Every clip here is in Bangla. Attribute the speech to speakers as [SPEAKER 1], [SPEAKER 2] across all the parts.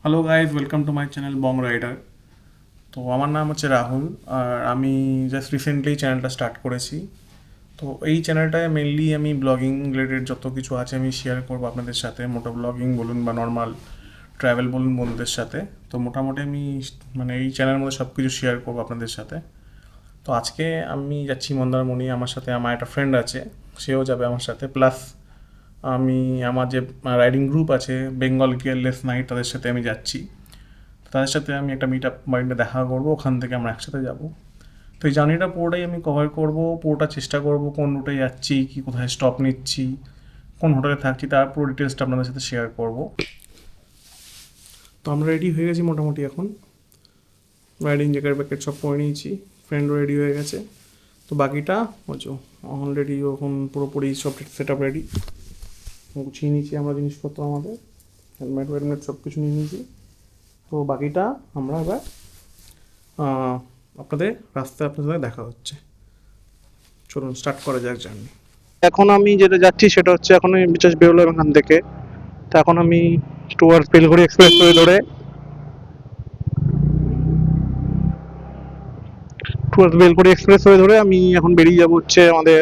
[SPEAKER 1] Hello guys, welcome to my channel Bong Rider. তো আমার নাম হচ্ছে রাহুল, আর আমি জাস্ট রিসেন্টলি চ্যানেলটা স্টার্ট করেছি। তো এই চ্যানেলটায় মেনলি আমি ব্লগিং রিলেটেড যত কিছু আছে আমি শেয়ার করবো আপনাদের সাথে, মোটো ব্লগিং বলুন বা নর্মাল ট্রাভেল বলুন বন্ধুদের সাথে। তো মোটামুটি আমি মানে এই চ্যানেলের মধ্যে সব কিছু শেয়ার করবো আপনাদের সাথে। তো আজকে আমি যাচ্ছি মন্দারমণি, আমার সাথে আমার একটা ফ্রেন্ড আছে, সেও যাবে আমার সাথে। প্লাস আমি আমার যে রাইডিং গ্রুপ আছে বেঙ্গল গিয়ারলেস নাইট, তাদের সাথে আমি যাচ্ছি। তাদের সাথে আমি একটা মিট আপ পয়েন্টে দেখা করবো, ওখান থেকে আমরা একসাথে যাব। তো এই জার্নিটা পুরোটাই আমি কভার করব, পুরোটা চেষ্টা করব কোন রুটে যাচ্ছি, কি কোথায় স্টপ নিচ্ছি, কোন হোটেলে থাকছি, তার পুরো ডিটেলসটা আপনাদের সাথে শেয়ার করব। তো আমরা রেডি হয়ে গেছি মোটামুটি এখন, রাইডিং জ্যাকেট প্যাকেট সব পরে নিয়েছি, ফ্রেন্ডও রেডি হয়ে গেছে। তো বাকিটা বুঝো অলরেডি এখন পুরোপুরি সব সেট আপ রেডি, গুছিয়ে নিয়েছি আমরা জিনিসপত্র, আমাদের হেলমেট ওয়েলমেট সব কিছু নিয়ে নিয়েছি। তো বাকিটা আমরা এবার আপনাদের রাস্তায় আপনাদের সাথে দেখা হচ্ছে। চলুন স্টার্ট করা যাক জার্নি। এখন আমি যেটা যাচ্ছি সেটা হচ্ছে, এখন আমি জাস্ট বেরোলাম এখান থেকে। তো এখন আমি টুয়ার্ডস বেলঘড়ি এক্সপ্রেসওয়ে ধরে আমি এখন বেরিয়ে যাবো হচ্ছে আমাদের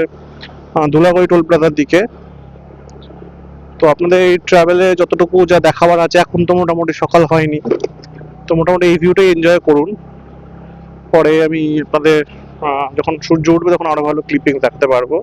[SPEAKER 1] ধুলাগড়ি টোল প্লাজার দিকে। তো আপনাদের এই ট্রাভেলে যতটুকু যা দেখাবার আছে, এখন তো মোটামুটি সকাল হয়নি, তো মোটামুটি এই ভিউটাই এনজয় করুন। পরে আমি আপনাদের যখন সূর্য উঠবে তখন আরো ভালো ক্লিপিং রাখতে পারবো।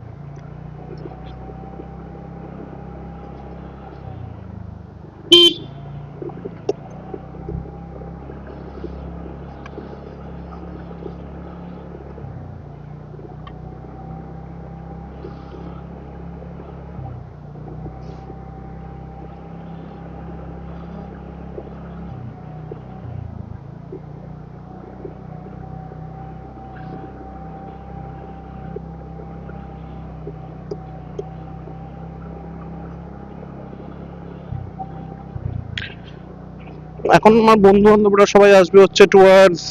[SPEAKER 1] এখন আমার বন্ধু বান্ধবরা সবাই আসবে হচ্ছে টুয়ার্ডস,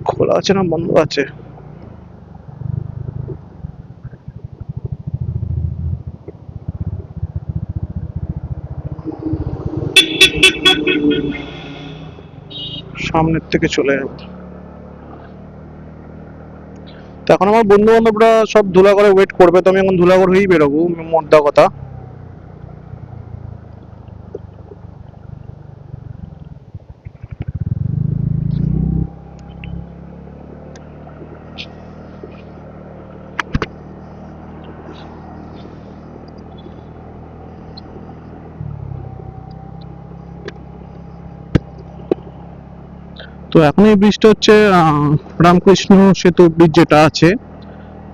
[SPEAKER 1] খোলা আছে না বন্ধ আছে, সামনের থেকে চলে যাবো। তো এখন আমার বন্ধু বান্ধবরা সব ধুলাগড়ে ওয়েট করবে, তো আমি এখন ধুলাগড় হয়েই বেরোবো মোদ্দা কথা। তো এখন এই ব্রিজটা হচ্ছে রামকৃষ্ণ সেতু ব্রিজ যেটা আছে।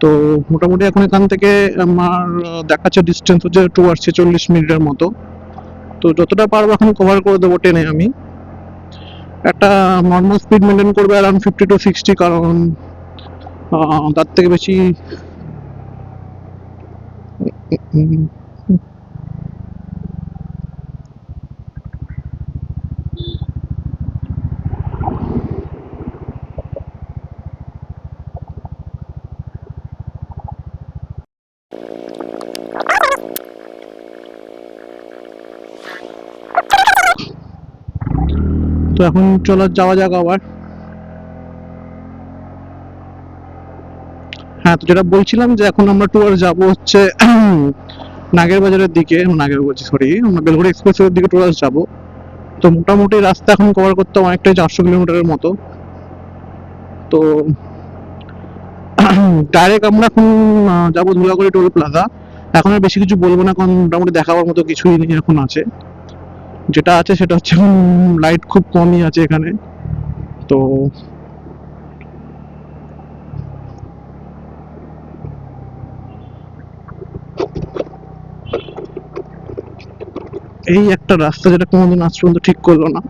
[SPEAKER 1] তো মোটামুটি এখন এখান থেকে আমার দেখাচ্ছে ডিস্টেন্স হচ্ছে টুয়ার্ডস 46 মিনিটের মতো। তো যতটা পারবো এখন কভার করে দেবো ট্রেনে। আমি একটা নর্মাল স্পিড মেনটেন করবে অ্যারাউন্ড 50 to 60, কারণ তার থেকে বেশি তো এখন চলো যাওয়া যাক আবার। হ্যাঁ, তো যেটা বলছিলাম যে এখন আমরা টুয়ার যাব হচ্ছে নাগের বাজারের দিকে, নাগের বলছি সরি, আমরা বেলঘড়ি এক্সপ্রেসের দিকে টুয়ার্স যাব। তো মোটামুটি রাস্তা এখন কভার করতে অনেকটাই 400 কিলোমিটারের মতো। তো ডাইরেক্ট আমরা এখন যাবো ধুলাগড়ি টোল প্লাজা। এখন আর বেশি কিছু বলবো না, কারণ মোটামুটি দেখাবার মতো কিছুই নেই এখন আছে। যেটা আছে সেটা হচ্ছে লাইট খুব কমই আছে এখানে। তো এই একটা রাস্তা যেটা কোনোদিন আজ পর্যন্ত ঠিক করলো না,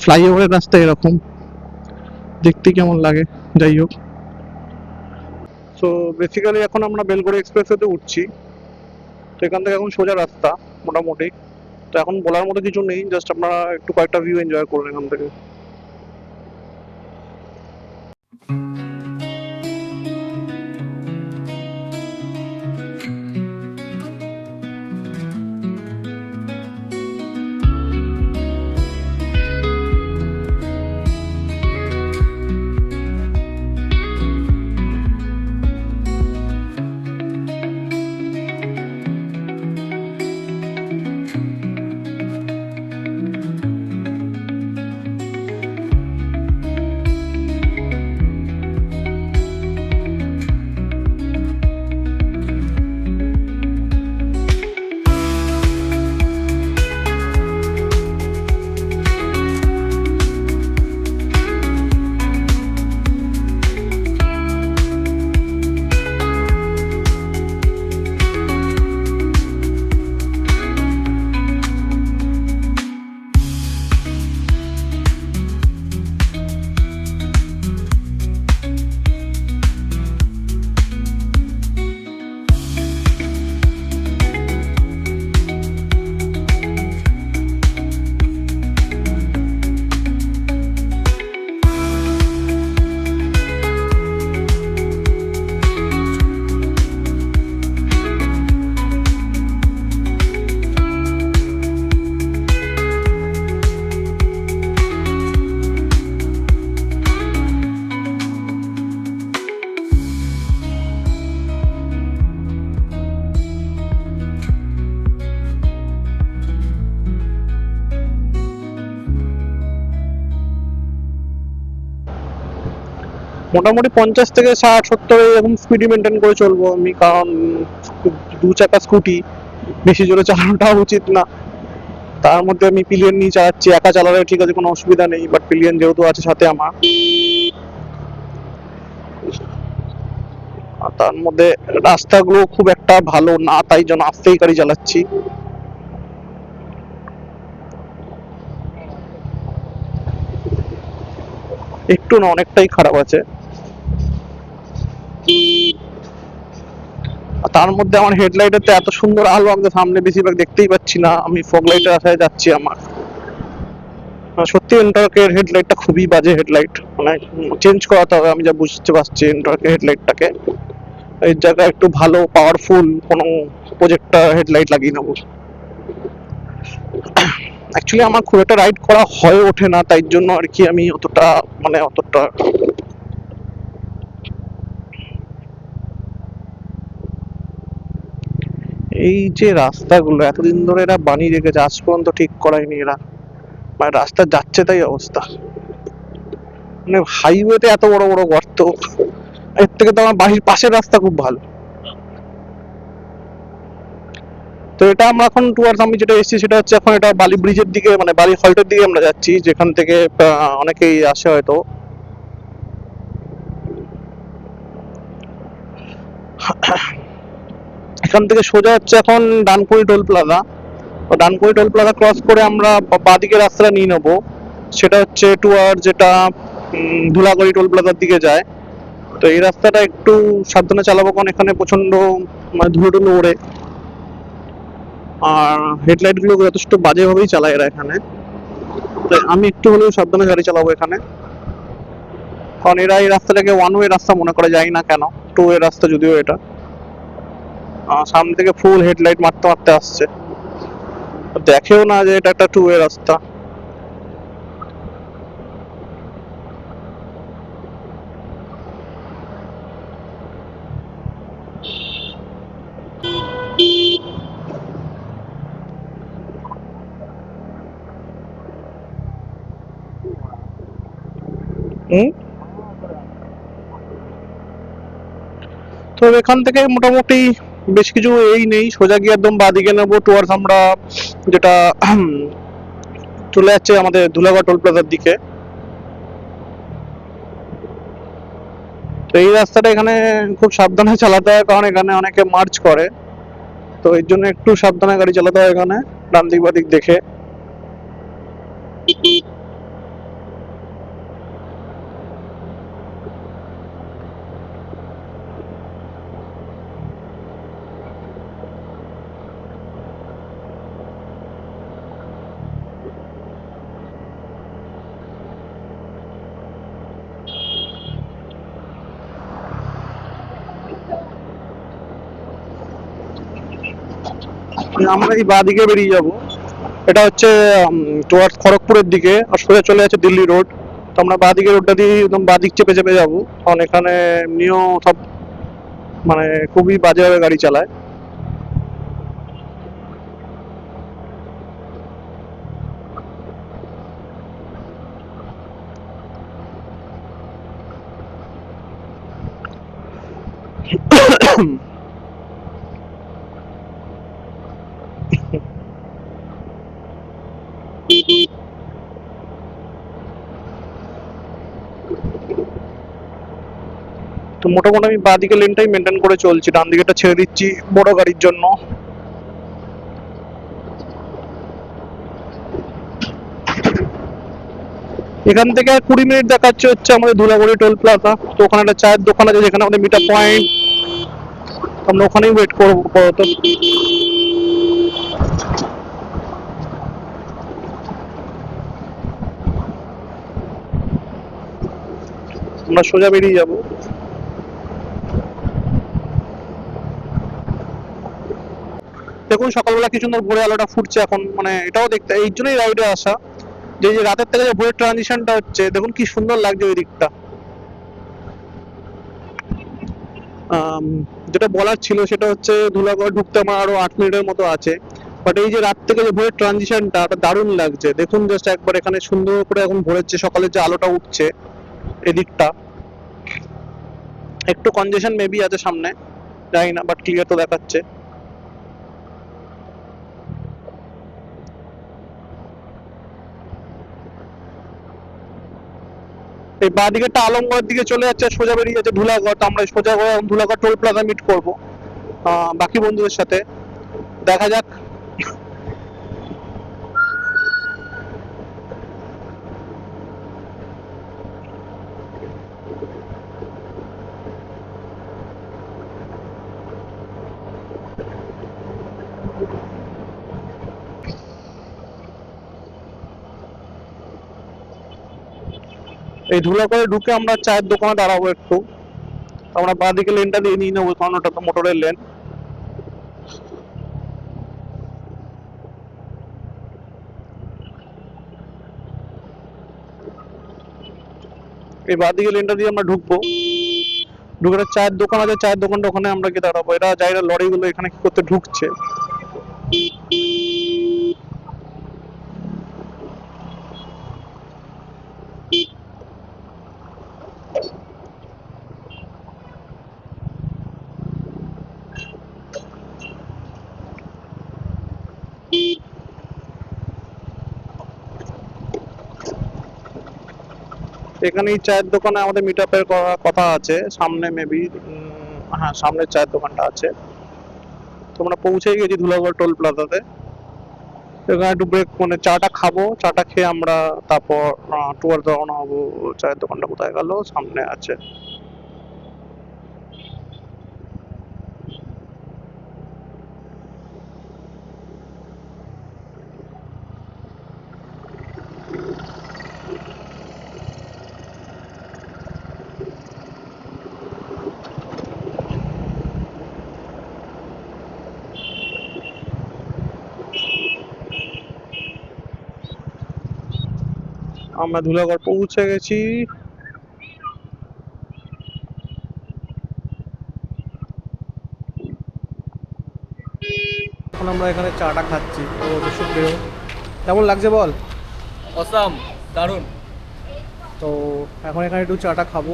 [SPEAKER 1] ফ্লাইওভারের রাস্তা এরকম দেখতে কেমন লাগে। যাই হোক, তো বেসিক্যালি এখন আমরা বেলঘড়ি এক্সপ্রেসওয়েতে উঠছি। তো এখান থেকে এখন সোজা রাস্তা মোটামুটি। তো এখন বলার মতো কিছু নেই, জাস্ট আপনারা একটু কয়েকটা ভিউ এনজয় করুন এখান থেকে।
[SPEAKER 2] মোটামুটি 50 থেকে 60-70 এরকম স্পিডই মেনটেন করে চলবো আমি, কারণ দু চাকা স্কুটি বেশি জোরে চালানোটা উচিত না। তার মধ্যে আমি পিলিয়ন নিয়ে চালাচ্ছি, একা চালালে ঠিক আছে কোনো অসুবিধা নেই, বাট পিলিয়ন যেহেতু আছে সাথে আমার, আর তার মধ্যে রাস্তাগুলো খুব একটা ভালো না, তাই জন্য আস্তেই গাড়ি চালাচ্ছি। একটু না, অনেকটাই খারাপ আছে। তার মধ্যে আমার হেডলাইটের এত সুন্দর আলো, আমি তো সামনে বেশিরভাগ দেখতেই পাচ্ছি না, আমি ফগ লাইটের আশায় যাচ্ছি। আমার সত্যি এন্টর্কের হেডলাইটটা খুবই বাজে হেডলাইট, মানে চেঞ্জ করাতে হবে, আমি যা বুঝতে পারছি এন্টর্কের হেডলাইটটাকে। এই জায়গায় একটু ভালো পাওয়ারফুল কোনো প্রজেক্টর হেডলাইট লাগিয়ে নেবো। অ্যাকচুয়ালি আমার খুব একটা রাইড করা হয়ে ওঠে না, তাই জন্য আর কি আমি অতটা এই যে রাস্তাগুলো এতদিন ধরে এরা বানিয়ে রেখেছে, আজ পর্যন্ত ঠিক করায়নি এরা, মানে রাস্তা যাচ্ছে তাই অবস্থা। মানে হাইওয়েতে এত বড় বড় গর্ত, এর থেকে তো আমার বাড়ির পাশের রাস্তা খুব ভালো। তো এটা আমরা এখন টুয়ার্স, আমি যেটা এসেছি সেটা হচ্ছে এখন এটা বালি ব্রিজের দিকে, মানে বালি হল্টের দিকে আমরা যাচ্ছি, যেখান থেকে অনেকেই আসে হয়তো। এখান থেকে সোজা হচ্ছে এখন Dankuni toll plaza. Dankuni toll plaza cross করে আমরা বাঁদিকে রাস্তাটা নিয়ে নেবো, সেটা হচ্ছে টুয়ার্স যেটা ধুলাগড়ি টোল প্লাজার দিকে যায়। তো এই রাস্তাটা একটু সাবধানে চালাবো, কারণ এখানে প্রচন্ড মানে ধুলো টুলো ওড়ে, আর হেডলাইট গুলো যথেষ্ট বাজেভাবেই চালায় এরা এখানে। তো আমি একটু হলেও সাবধানে গাড়ি চালাবো এখানে, কারণ এরা এই রাস্তাটাকে ওয়ান ওয়ে রাস্তা মনে করে, যায় না কেন, টু ওয়ে রাস্তা যদিও এটা। সামনে থেকে ফুল হেডলাইট মারতে মারতে আসছে, দেখেও না যে এটা একটা টু ওয়ে রাস্তা। তো এখান থেকে মোটামুটি বেশ কিছু এই নেই, সোজা গিয়ে একদম বাঁদিকে নেবো টুয়ার্স আমরা যেটা চলে যাচ্ছে আমাদের ধুলাগড় টোল প্লাজার দিকে। তো এই রাস্তাটা এখানে খুব সাবধানে চালাতে হয়, কারণ এখানে অনেকে মার্চ করে, তো এর জন্য একটু সাবধানে গাড়ি চালাতে হয় এখানে, ডান দিক বাদিক দেখে। আমরা এই বাঁদিকে বেরিয়ে যাব, এটা হচ্ছে টুয়ার্ডস খড়গপুরের দিকে, আর সোজা চলে যাচ্ছে দিল্লি রোড। তো আমরা বাঁদিকে রোডটা দিয়ে একদম বাঁদিক চেপে চেপে যাবো, কারণ এখানে এমনিও সব মানে খুবই বাজেভাবে গাড়ি চালায়। তো মোটামুটি আমি বাঁদিকে লেনটাই মেনটেন করে চলছি, ডান দিকেটা ছেড়ে দিচ্ছি বড় গাড়ির জন্য। এখান থেকে 20 মিনিট দেখাচ্ছে হচ্ছে আমাদের ধুলাগড়ি টোল প্লাজা। তো ওখানে একটা চায়ের দোকান আছে, যেখানে আমাদের মিটার পয়েন্ট, আমরা ওখানেই ওয়েট করবো আপাতত। আমরা সোজা বেরিয়ে যাবো। দেখুন সকালবেলা কি সুন্দর ভোরে আলোটা ফুটছে এখন, মানে এটাও দেখতে, এই জন্যই রাইডে আসা, যে যে রাতের থেকে যে ভোরের ট্রানজিশনটা হচ্ছে, দেখুন কি সুন্দর লাগছে ওই দিকটা। যেটা বলার ছিল সেটা হচ্ছে ধুলাগড় ঢুকতে আমার আরো 8 মিনিটের মতো আছে, বাট এই যে রাত থেকে যে ভোরের ট্রানজিশনটা দারুণ লাগছে। দেখুন জাস্ট একবার এখানে সুন্দর করে এখন ভোরের যে সকালের যে আলোটা উঠছে এদিকটা, একটু কনজেশন মেবি আছে সামনে, জানি না, বাট ক্লিয়ার তো দেখাচ্ছে। এই বাঁ দিকেটা আলমগড়ের দিকে চলে যাচ্ছে, সোজা বেরিয়ে যাচ্ছে ধুলাগড়। তো আমরা সোজা করে ধুলাগড় টোল প্লাজা মিট করবো বাকি বন্ধুদের সাথে। দেখা যাক। এই ধুলাগড়ে ঢুকে আমরা চায়ের দোকানে দাঁড়াবো একটু। আমরা বাঁ দিকে লেনটা দিয়ে নিয়ে নেবো, কারণ ওটা তো মোটরের লেন। এই বাঁ দিকে লেনটা দিয়ে আমরা ঢুকবো, ঢুকে একটা চায়ের দোকান আছে, চায়ের দোকানটা ওখানে আমরা গিয়ে দাঁড়াবো। এরা যাইরা লরিগুলো এখানে কি করতে ঢুকছে। এখানে এই চায়ের দোকানে আমাদের মিট আপের কথা আছে সামনে, মেবি। হ্যাঁ, সামনে চায়ের দোকানটা আছে। তোমরা পৌঁছে গেছি ধুলাগড় টোল প্লাজাতে। এখানে একটু ব্রেক, মানে চাটা খাবো, চাটা খেয়ে আমরা তারপর টুয়ার্ড রওনা হবো। চায়ের দোকানটা কোথায় গেল, সামনে আছে। আমরা ধুলাগড় পৌঁছে গেছি। এখন আমরা এখানে চাটা খাচ্ছি। তো সুপ্রিয়, কেমন লাগছে বল?
[SPEAKER 3] অসাম, দারুণ।
[SPEAKER 2] তো এখন এখানে একটু চাটা খাবো,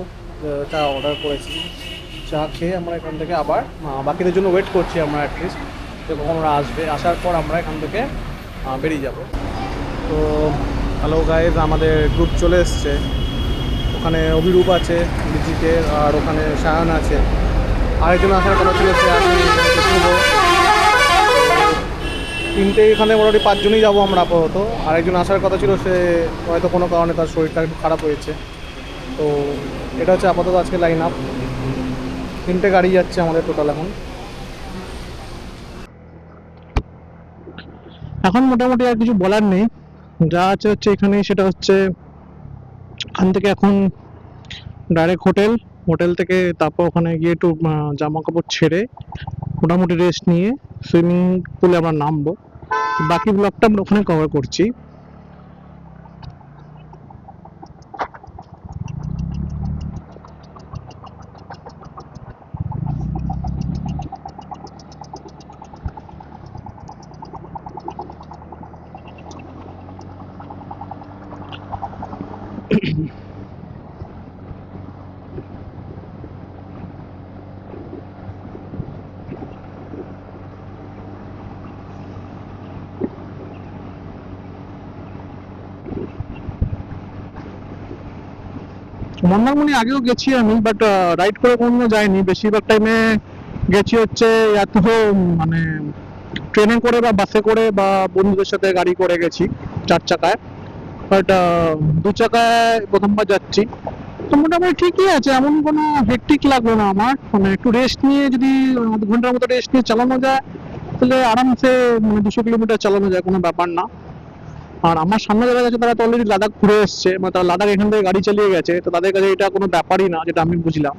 [SPEAKER 2] চা অর্ডার করেছি। চা খেয়ে আমরা এখান থেকে আবার বাকিদের জন্য ওয়েট করছি আমরা, অ্যাটলিস্ট যে কখন ওরা আসবে। আসার পর আমরা এখান থেকে বেরিয়ে যাব। তো হ্যালো গাইজ, আমাদের গ্রুপ চলে এসছে। ওখানে অভিরূপ আছে বিজিতের, আর ওখানে সায়ন আছে। আরেকজন আসার কথা ছিল, সে আসেনি, শুভ। তিনটে এখানে মোটামুটি 5 জনই যাবো আমরা আপাতত। আরেকজন আসার কথা ছিল, সে হয়তো কোনো কারণে তার শরীরটা একটু খারাপ হয়েছে। তো এটা হচ্ছে আপাতত আজকে লাইন আপ। 3টে গাড়ি যাচ্ছে আমাদের টোটাল। এখন মোটামুটি আর কিছু বলার নেই, যা আছে হচ্ছে এখানে। সেটা হচ্ছে এখান থেকে এখন ডাইরেক্ট হোটেল, হোটেল থেকে তারপর ওখানে গিয়ে একটু জামা কাপড় ছেড়ে মোটামুটি রেস্ট নিয়ে সুইমিং পুলে আমরা নামবো। বাকি ব্লগটা আমরা ওখানে কভার করছি। মন্দারমণি আগেও গেছি আমি, বাট রাইড করে কোনো যাইনি। বেশিরভাগ টাইমে গেছি হচ্ছে এত, মানে ট্রেনে করে বা বাসে করে বা বন্ধুদের সাথে গাড়ি করে গেছি 4 চাকায়। বাট 2 চাকায় প্রথমবার যাচ্ছি। তো মোটামুটি ঠিকই আছে, এমন কোনো হেক্টিক লাগলো না আমার। মানে একটু রেস্ট নিয়ে যদি 2 ঘন্টার মতো রেস্ট নিয়ে চালানো যায়, তাহলে আরামসে মানে 200 কিলোমিটার চালানো যায়, কোনো ব্যাপার না। আর আমার সামনে যারা গেছে তারা তো অলরেডি লাদাখ ঘুরে এসছে, মানে তারা লাদাখ এখান থেকে গাড়ি চালিয়ে গেছে। তো তাদের কাছে এটা কোনো ব্যাপারই না, যেটা আমি বুঝলাম।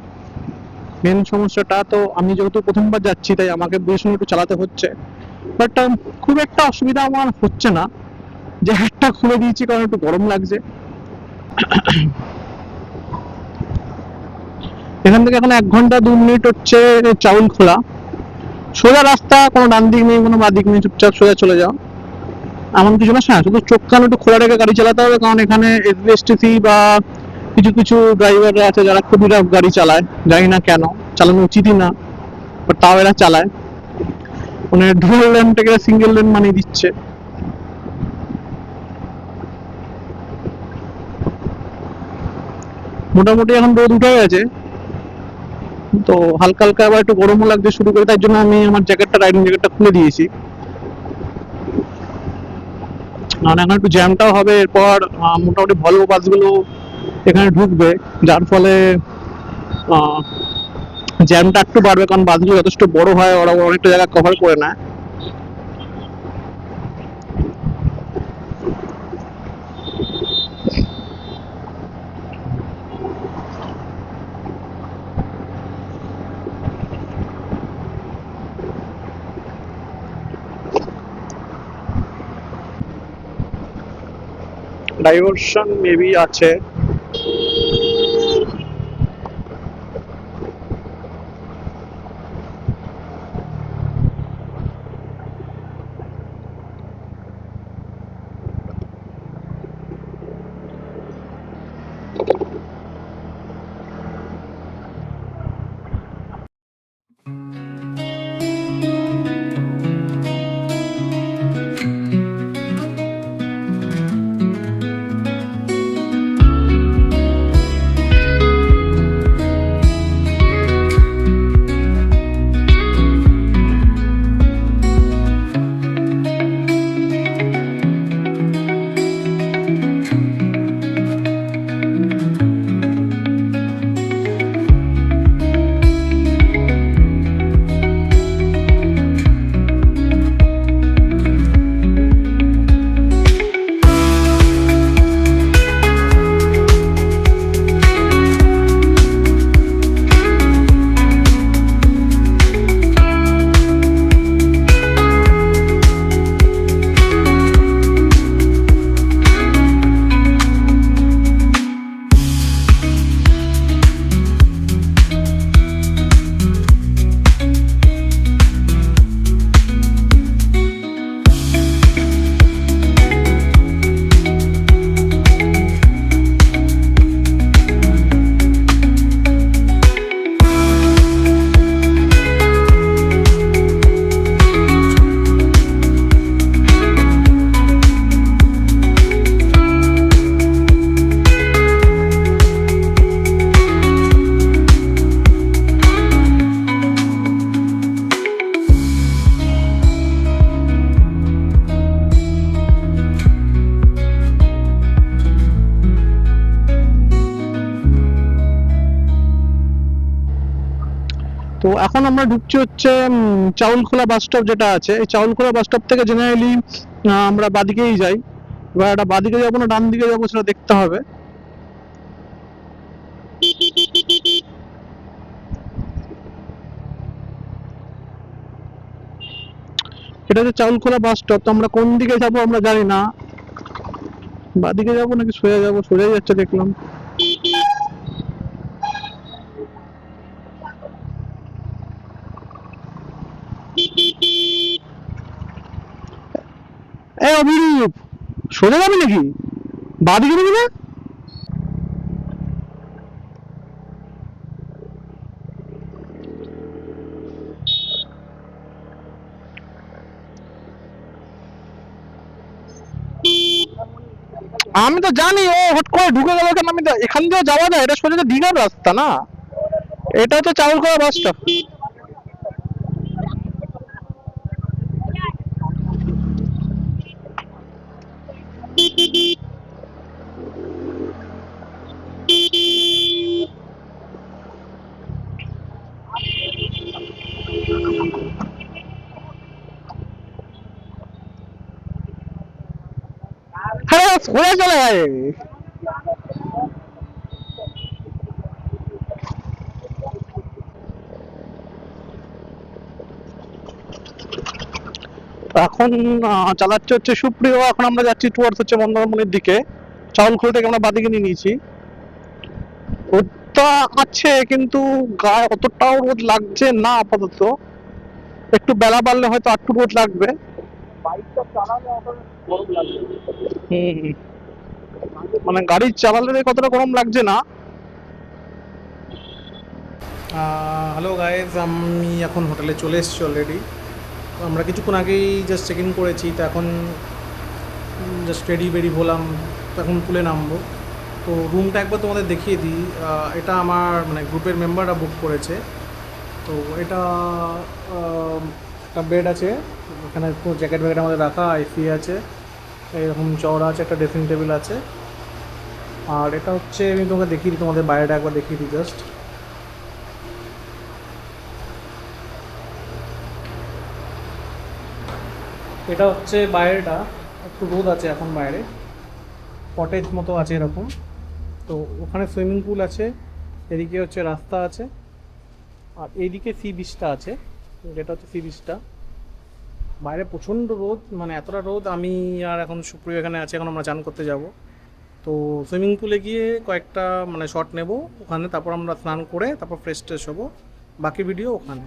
[SPEAKER 2] মেন সমস্যাটা তো আমি যেহেতু প্রথমবার যাচ্ছি, তাই আমাকে বুঝে শুনে একটু চালাতে হচ্ছে। বাট খুব একটা অসুবিধা আমার হচ্ছে না। জ্যাকেটটা খুলে দিয়েছি কারণ একটু গরম লাগছে। এখান থেকে এখন 1 ঘন্টা 2 মিনিট হচ্ছে চাউল খোলা। সোজা রাস্তা, কোনো ডান দিক নেই, কোনো বাঁ দিক নেই, চুপচাপ সোজা চলে যাও। এমন কিছু না, হ্যাঁ শুধু চোখ কান একটু খোলা রেখে গাড়ি চালাতে হবে, কারণ এখানে এসবিএসটিসি বা কিছু কিছু ড্রাইভাররা আছে যারা খুবই রাফ গাড়ি চালায়, জানি না কেন, চালানো উচিতই না, বাট তাও এরা চালায়, মানে ডুয়াল লেনটাকে সিঙ্গেল লেন বানিয়ে দিচ্ছে। মোটামুটি এখন রোদ উঠে গেছে, তো হালকা হালকা আবার একটু গরমও লাগতে শুরু করে, তাই জন্য আমি আমার জ্যাকেটটা, রাইডিং জ্যাকেটটা খুলে দিয়েছি। কারণ এখন একটু জ্যামটাও হবে, এরপর মোটামুটি ভলভো বাসগুলো এখানে ঢুকবে, যার ফলে জ্যামটা একটু বাড়বে, কারণ বাসগুলো যথেষ্ট বড় হয়, ওরা অনেকটা জায়গা কভার করে নেয়। ডাইভারশন মেবি আছে। তো এখন আমরা ঢুকছি হচ্ছে চাউলখোলা বাস স্টপ যেটা আছে, এই চাউলখোলা বাস স্টপ থেকে জেনারেলি আমরা বাদিকেই যাই। এবার একটা বাদিকে যাবো না ডান দিকে যাবো সেটা দেখতে হবে। এটা হচ্ছে চাউলখোলা বাস স্টপ। তো আমরা কোন দিকে যাবো আমরা জানি না, বাদিকে যাবো নাকি সোজা যাবো, সোজাই যাচ্ছে দেখলাম। এ অভিরূপ, সোজা যাবি নাকি, বাদিকে যাবি না? আমি তো জানি ও হট করে ঢুকে গেল কেন, আমি তো এখান দিয়ে যাওয়া যায়, এটা সোজা দীঘার রাস্তা না, এটা হচ্ছে চাউলখোলা বাস স্টপ। হ্যাঁ সোজা চলে যায়। এখন চালাচ্ছে হচ্ছে সুপ্রিয়, এখন আমরা যাচ্ছি টুয়ার্ডস হচ্ছে মন্দারমণির দিকে। চাউলখোলা থেকে আমরা বাদিকে নিয়ে নিয়েছি। রোদটা আছে কিন্তু গায়ে অতটাও রোদ লাগছে না আপাতত, একটু বেলা বাড়লে হয়তো একটু রোদ লাগবে।
[SPEAKER 3] বাইকটা চালালে আমার গরম লাগবে।
[SPEAKER 2] হুম। মানে গাড়ি চালালে কতটা গরম লাগছে না।
[SPEAKER 1] হ্যালো গাইজ, আমি এখন হোটেলে চলে এসেছি অলরেডি। তো আমরা কিছুক্ষণ আগেই জাস্ট চেক ইন করেছি, তো এখন জাস্ট রেডি হলাম, তো এখন তুলে নামবো। তো রুমটা একবার তোমাদের দেখিয়ে দিই। এটা আমার মানে গ্রুপের মেম্বাররা বুক করেছে। তো এটা একটা বেড আছে, এখানে জ্যাকেট ব্যাকেট আমাদের রাখা, এসি আছে, এরকম চওড়া আছে, একটা ড্রেসিং টেবিল আছে। আর এটা হচ্ছে, আমি তোমাকে দেখিয়ে দিই, তোমাদের বাইরেটা একবার দেখিয়ে দিই জাস্ট। এটা হচ্ছে বাইরেটা, একটু রোদ আছে এখন বাইরে, কটেজ মতো আছে এরকম। তো ওখানে সুইমিং পুল আছে, এদিকে হচ্ছে রাস্তা আছে, আর এইদিকে সি বিচটা আছে, যেটা হচ্ছে সি বিচটা। বাইরে প্রচণ্ড রোদ, মানে এতটা রোদ, আমি আর এখন সুপ্রিয় এখানে আছে, এখন আমরা চান করতে যাব। তো সুইমিং পুলে গিয়ে কয়েকটা মানে শট নেব ওখানে, তারপর আমরা স্নান করে তারপর ফ্রেশ ট্রেশ হবো। বাকি ভিডিও ওখানে।